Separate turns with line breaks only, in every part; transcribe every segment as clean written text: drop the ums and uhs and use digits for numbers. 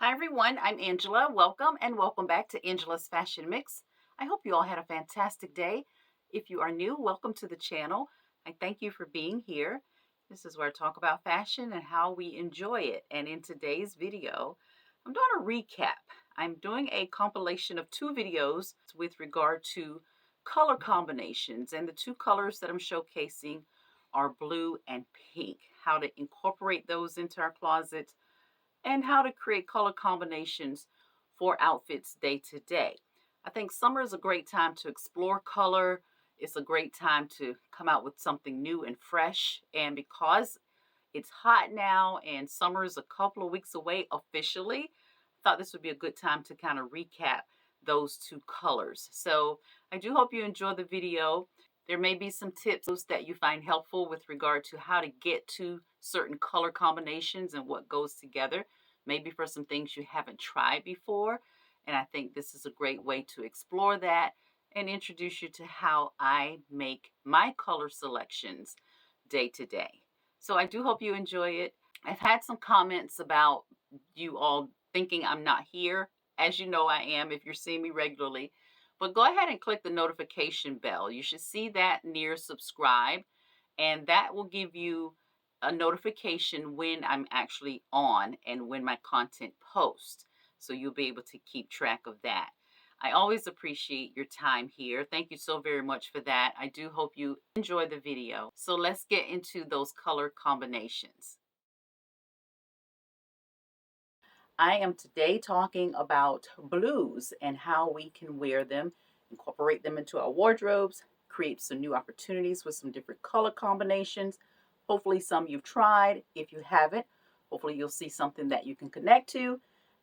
Hi everyone, I'm Angela. Welcome and welcome back to Angela's Fashion Mix. I hope you all had a fantastic day. If you are new, welcome to the channel. I thank you for being here. This is where I talk about fashion and how we enjoy it. And in today's video, I'm doing a recap. I'm doing a compilation of two videos with regard to color combinations. And the two colors that I'm showcasing are blue and pink. How to incorporate those into our closet and how to create color combinations for outfits day to day. I think summer is a great time to explore color. It's a great time to come out with something new and fresh. And because it's hot now and summer is a couple of weeks away officially, I thought this would be a good time to kind of recap those two colors. So I do hope you enjoy the video. There may be some tips that you find helpful with regard to how to get to certain color combinations and what goes together, maybe for some things you haven't tried before. And I think this is a great way to explore that and introduce you to how I make my color selections day to day. So I do hope you enjoy it. I've had some comments about you all thinking I'm not here. As you know, I am if you're seeing me regularly. But go ahead and click the notification bell. You should see that near subscribe, and that will give you a notification when I'm actually on and when my content posts. So you'll be able to keep track of that. I always appreciate your time here. Thank you so very much for that. I do hope you enjoy the video. So let's get into those color combinations. I am today talking about blues and how we can wear them, incorporate them into our wardrobes, create some new opportunities with some different color combinations. Hopefully some you've tried. If you haven't, hopefully you'll see something that you can connect to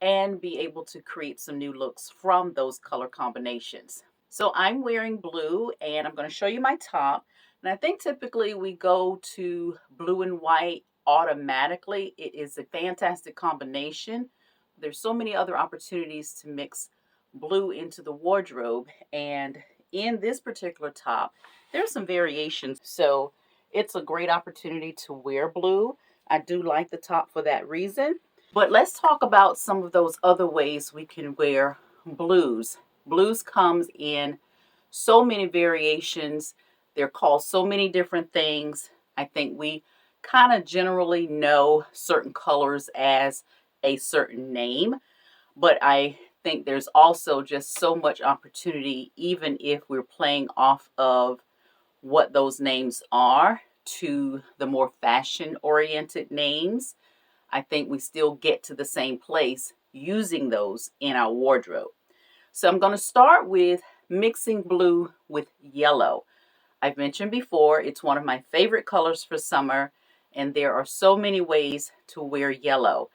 and be able to create some new looks from those color combinations. So I'm wearing blue and I'm going to show you my top. And I think typically we go to blue and white automatically. It is a fantastic combination. There's so many other opportunities to mix blue into the wardrobe. And in this particular top, there's some variations. So it's a great opportunity to wear blue. I do like the top for that reason. But let's talk about some of those other ways we can wear blues. Blues comes in so many variations. They're called so many different things. I think we kind of generally know certain colors as a certain name, but I think there's also just so much opportunity, even if we're playing off of what those names are to the more fashion oriented names. I think we still get to the same place using those in our wardrobe. So I'm going to start with mixing blue with yellow. I've mentioned before, it's one of my favorite colors for summer, and there are so many ways to wear yellow.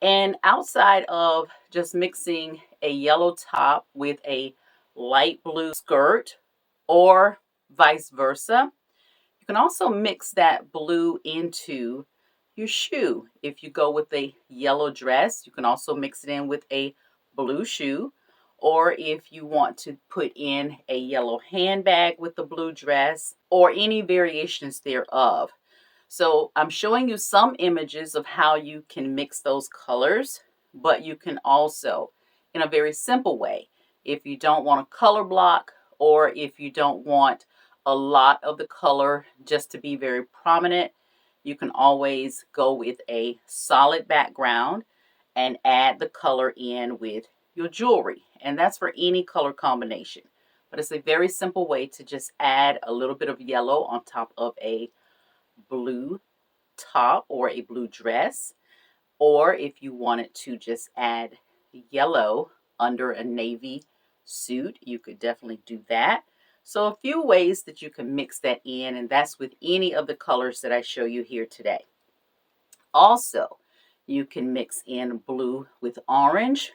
And outside of just mixing a yellow top with a light blue skirt or vice versa, you can also mix that blue into your shoe. If you go with a yellow dress, you can also mix it in with a blue shoe. Or if you want to put in a yellow handbag with the blue dress or any variations thereof. So I'm showing you some images of how you can mix those colors, but you can also, in a very simple way, if you don't want a color block or if you don't want a lot of the color just to be very prominent, you can always go with a solid background and add the color in with your jewelry. And that's for any color combination. But it's a very simple way to just add a little bit of yellow on top of a blue top or a blue dress. Or if you wanted to just add yellow under a navy suit, you could definitely do that. So a few ways that you can mix that in, and that's with any of the colors that I show you here today. Also, you can mix in blue with orange,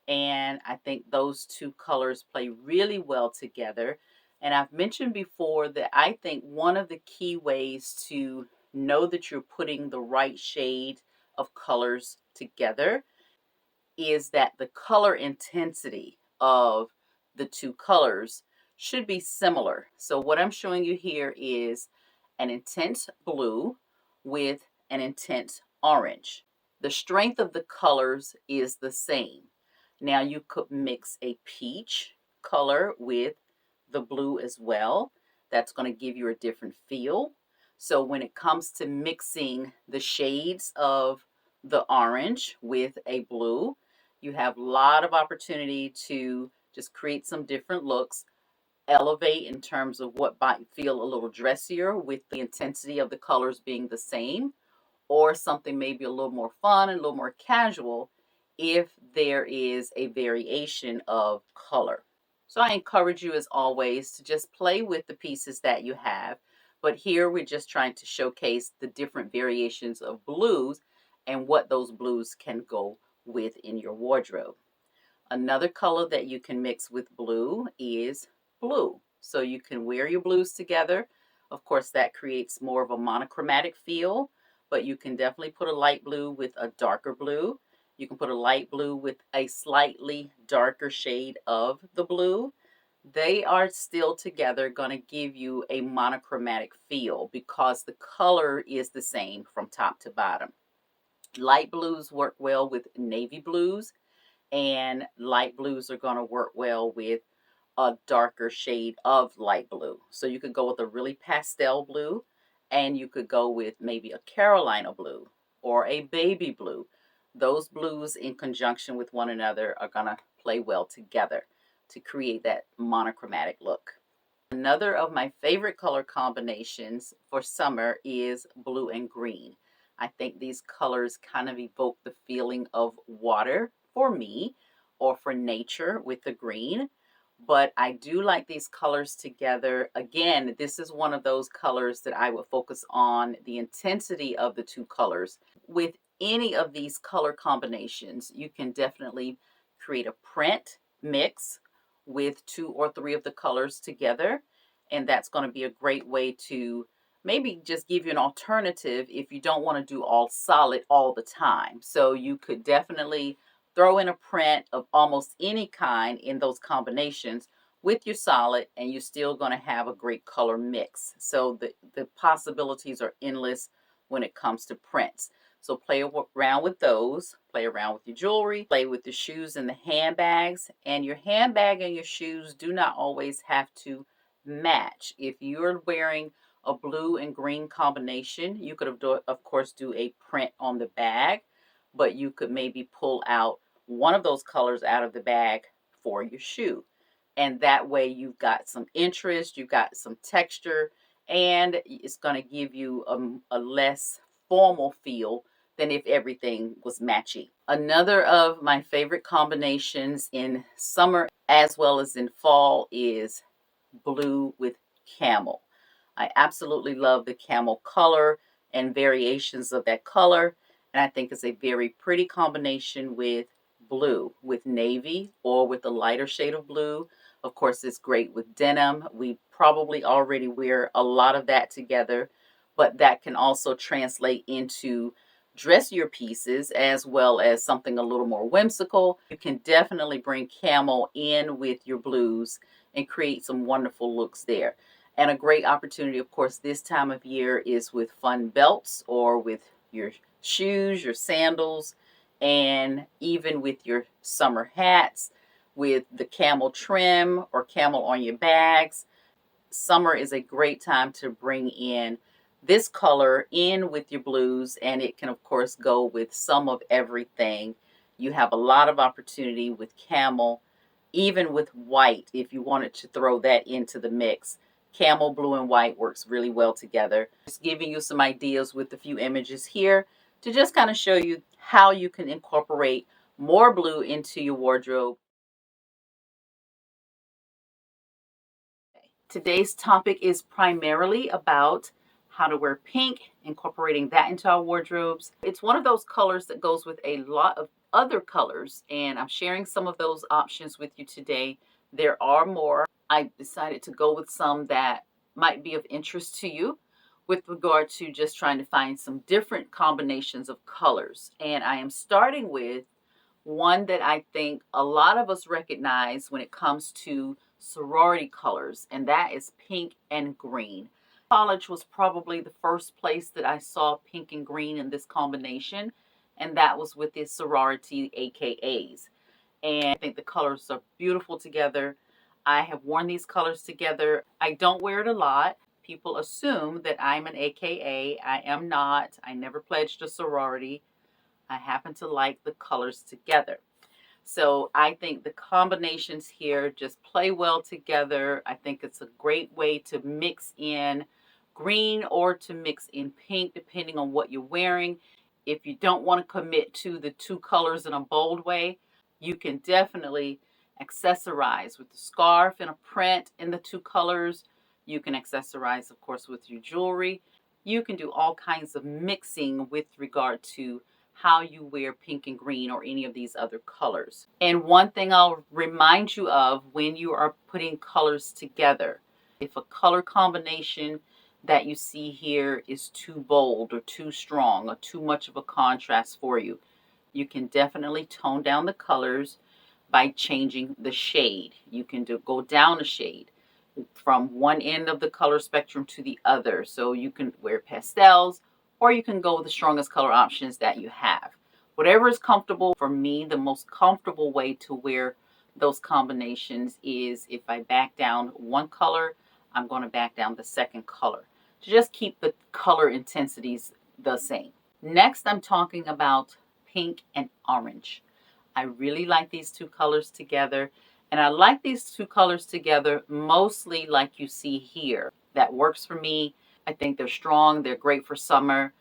and I think those two colors play really well together. And I've mentioned before that I think one of the key ways to know that you're putting the right shade of colors together is that the color intensity of the two colors should be similar. So what I'm showing you here is an intense blue with an intense orange. The strength of the colors is the same. Now you could mix a peach color with the blue as well. That's going to give you a different feel. So when it comes to mixing the shades of the orange with a blue, you have a lot of opportunity to just create some different looks, elevate in terms of what might feel a little dressier with the intensity of the colors being the same, or something maybe a little more fun and a little more casual if there is a variation of color. So I encourage you, as always, to just play with the pieces that you have. But here we're just trying to showcase the different variations of blues and what those blues can go with in your wardrobe. Another color that you can mix with blue is blue. So you can wear your blues together. Of course, that creates more of a monochromatic feel, but you can definitely put a light blue with a darker blue. You can put a light blue with a slightly darker shade of the blue. They are still together going to give you a monochromatic feel because the color is the same from top to bottom. Light blues work well with navy blues, and light blues are going to work well with a darker shade of light blue. So you could go with a really pastel blue, and you could go with maybe a Carolina blue or a baby blue. Those blues in conjunction with one another are going to play well together to create that monochromatic look. Another of my favorite color combinations for summer is blue and green. I think these colors kind of evoke the feeling of water for me, or for nature with the green. But I do like these colors together. Again, this is one of those colors that I would focus on the intensity of the two colors. With any of these color combinations, you can definitely create a print mix with two or three of the colors together. And that's going to be a great way to maybe just give you an alternative if you don't want to do all solid all the time. So you could definitely throw in a print of almost any kind in those combinations with your solid, and you're still going to have a great color mix. So the possibilities are endless when it comes to prints. So play around with those, play around with your jewelry, play with the shoes and the handbags. And your handbag and your shoes do not always have to match. If you're wearing a blue and green combination, you could of course do a print on the bag, but you could maybe pull out one of those colors out of the bag for your shoe. And that way you've got some interest, you've got some texture, and it's going to give you a less formal feel than if everything was matchy. Another of my favorite combinations in summer as well as in fall is blue with camel. I absolutely love the camel color and variations of that color. And I think it's a very pretty combination with blue, with navy, or with a lighter shade of blue. Of course, it's great with denim. We probably already wear a lot of that together, but that can also translate into dressier pieces as well as something a little more whimsical. You can definitely bring camel in with your blues and create some wonderful looks there. And a great opportunity, of course, this time of year is with fun belts or with your shoes, your sandals, and even with your summer hats with the camel trim or camel on your bags. Summer is a great time to bring in this color in with your blues, and it can, of course, go with some of everything. You have a lot of opportunity with camel, even with white, if you wanted to throw that into the mix. Camel, blue, and white works really well together. Just giving you some ideas with a few images here to just kind of show you how you can incorporate more blue into your wardrobe. Today's topic is primarily about how to wear pink, incorporating that into our wardrobes. It's one of those colors that goes with a lot of other colors, and I'm sharing some of those options with you today. There are more. I decided to go with some that might be of interest to you with regard to just trying to find some different combinations of colors. And I am starting with one that I think a lot of us recognize when it comes to sorority colors, and that is pink and green. College was probably the first place that I saw pink and green in this combination, and that was with the sorority AKAs. And I think the colors are beautiful together. I have worn these colors together. I don't wear it a lot. People assume that I'm an AKA. I am not. I never pledged a sorority. I happen to like the colors together. So I think the combinations here just play well together. I think it's a great way to mix in green or to mix in pink, depending on what you're wearing. If you don't want to commit to the two colors in a bold way, you can definitely accessorize with the scarf and a print in the two colors. You can accessorize, of course, with your jewelry. You can do all kinds of mixing with regard to how you wear pink and green or any of these other colors. And one thing I'll remind you of when you are putting colors together, if a color combination that you see here is too bold or too strong or too much of a contrast for you, you can definitely tone down the colors by changing the shade. You can go down a shade from one end of the color spectrum to the other. So you can wear pastels, or you can go with the strongest color options that you have. Whatever is comfortable. For me, the most comfortable way to wear those combinations is if I back down one color, I'm going to back down the second color to just keep the color intensities the same. Next, I'm talking about pink and orange. I really like these two colors together. And I like these two colors together mostly like you see here. That works for me. I think they're strong. They're great for summer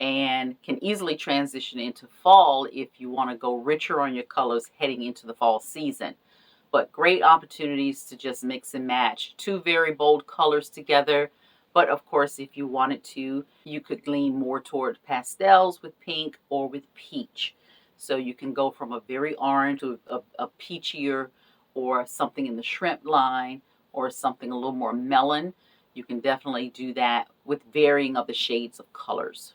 and can easily transition into fall if you want to go richer on your colors heading into the fall season. But great opportunities to just mix and match two very bold colors together. But of course, if you wanted to, you could lean more toward pastels with pink or with peach. So you can go from a very orange to a peachier or something in the shrimp line or something a little more melon. You can definitely do that with varying of the shades of colors.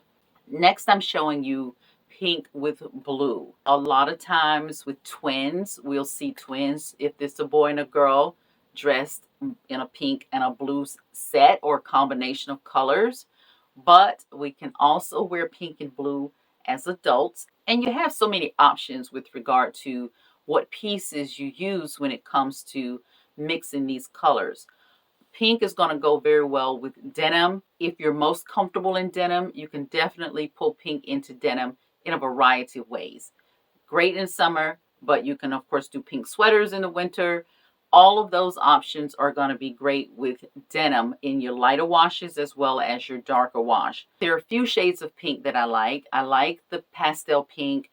Next, I'm showing you pink with blue. A lot of times with twins, we'll see twins, if it's a boy and a girl, dressed in a pink and a blue set or combination of colors. But we can also wear pink and blue as adults. And you have so many options with regard to what pieces you use when it comes to mixing these colors. Pink is going to go very well with denim. If you're most comfortable in denim, you can definitely pull pink into denim in a variety of ways. Great in summer, but you can, of course, do pink sweaters in the winter. All of those options are going to be great with denim in your lighter washes as well as your darker wash. There are a few shades of pink that I like. I like the pastel pink,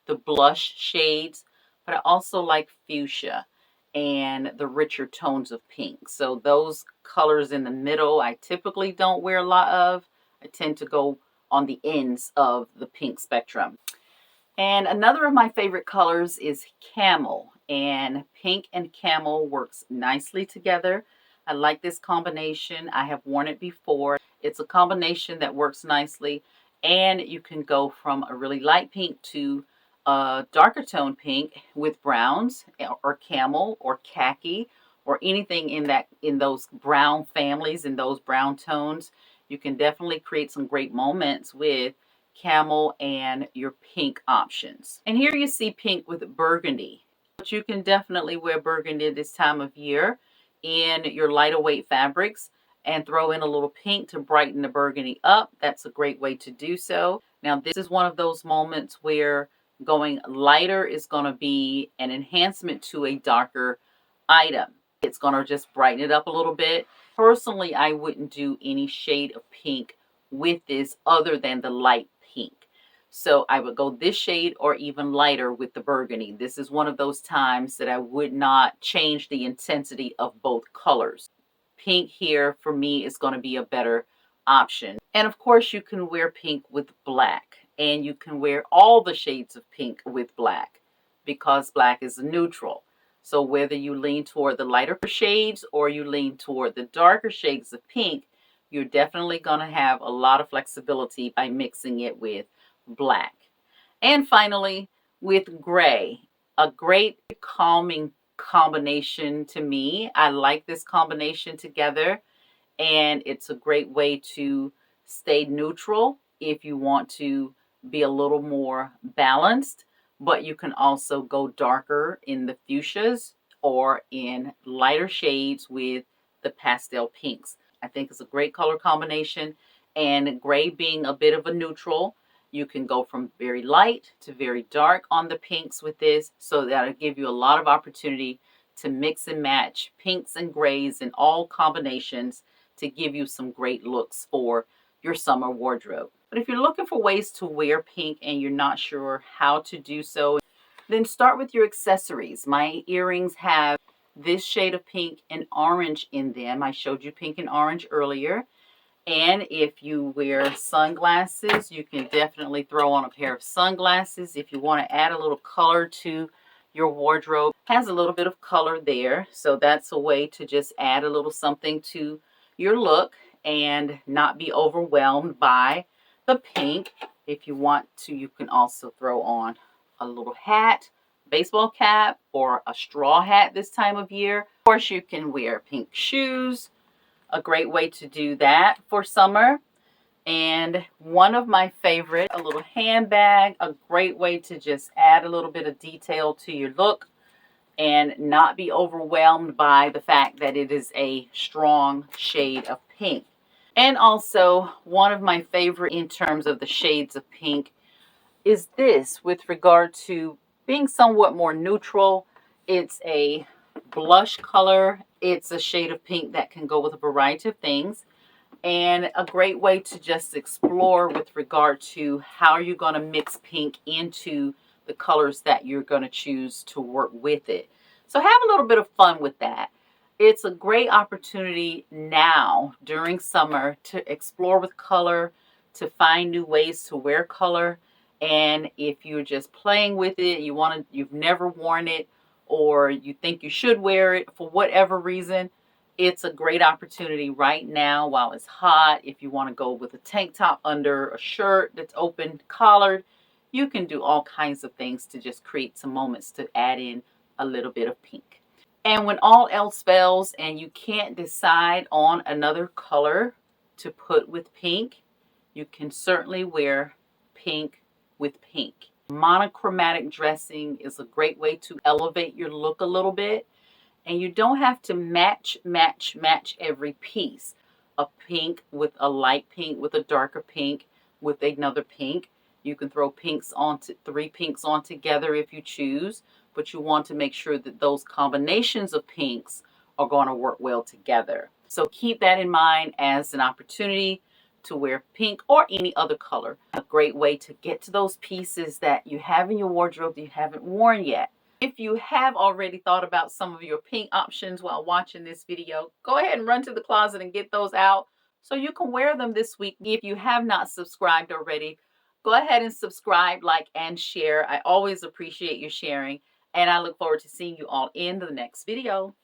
the blush shades, but I also like fuchsia and the richer tones of pink. So those colors in the middle, I typically don't wear a lot of. I tend to go on the ends of the pink spectrum. And another of my favorite colors is camel, and pink and camel works nicely together. I like this combination. I have worn it before. It's a combination that works nicely, and you can go from a really light pink to a darker tone pink with browns or camel or khaki or anything in those brown families, in those brown tones. You can definitely create some great moments with camel and your pink options. And here you see pink with burgundy. But you can definitely wear burgundy this time of year in your lighter weight fabrics and throw in a little pink to brighten the burgundy up. That's a great way to do so. Now, this is one of those moments where going lighter is going to be an enhancement to a darker item. It's going to just brighten it up a little bit. Personally, I wouldn't do any shade of pink with this other than the light pink. So I would go this shade or even lighter with the burgundy. This is one of those times that I would not change the intensity of both colors. Pink here for me is going to be a better option. And of course you can wear pink with black, and you can wear all the shades of pink with black because black is a neutral. So whether you lean toward the lighter shades or you lean toward the darker shades of pink, you're definitely going to have a lot of flexibility by mixing it with black. And finally, with gray, a great calming combination to me. I like this combination together, and it's a great way to stay neutral if you want to be a little more balanced, but you can also go darker in the fuchsias or in lighter shades with the pastel pinks. I think it's a great color combination, and gray being a bit of a neutral, you can go from very light to very dark on the pinks with this, so that'll give you a lot of opportunity to mix and match pinks and grays in all combinations to give you some great looks for your summer wardrobe. But if you're looking for ways to wear pink and you're not sure how to do so, then start with your accessories. My earrings have this shade of pink and orange in them. I showed you pink and orange earlier. And if you wear sunglasses, you can definitely throw on a pair of sunglasses. If you want to add a little color to your wardrobe, it has a little bit of color there. So that's a way to just add a little something to your look and not be overwhelmed by the pink. If you want to, you can also throw on a little hat, baseball cap, or a straw hat this time of year. Of course, you can wear pink shoes. A great way to do that for summer. And one of my favorite, a little handbag, a great way to just add a little bit of detail to your look and not be overwhelmed by the fact that it is a strong shade of pink. And also, one of my favorite in terms of the shades of pink is this with regard to being somewhat more neutral. It's a blush color. It's a shade of pink that can go with a variety of things, and a great way to just explore with regard to how you're going to mix pink into the colors that you're going to choose to work with it. So have a little bit of fun with that. It's a great opportunity now during summer to explore with color, to find new ways to wear color. And if you're just playing with it, you've never worn it, or you think you should wear it for whatever reason, it's a great opportunity right now while it's hot. If you want to go with a tank top under a shirt that's open collared, you can do all kinds of things to just create some moments to add in a little bit of pink. And when all else fails and you can't decide on another color to put with pink, you can certainly wear pink with pink. Monochromatic dressing is a great way to elevate your look a little bit. And you don't have to match every piece. A pink with a light pink with a darker pink with another pink. You can throw three pinks on together if you choose, but you want to make sure that those combinations of pinks are going to work well together. So keep that in mind as an opportunity to wear pink or any other color. A great way to get to those pieces that you have in your wardrobe that you haven't worn yet. If you have already thought about some of your pink options while watching this video, go ahead and run to the closet and get those out so you can wear them this week. If you have not subscribed already, go ahead and subscribe, like, and share. I always appreciate your sharing, and I look forward to seeing you all in the next video.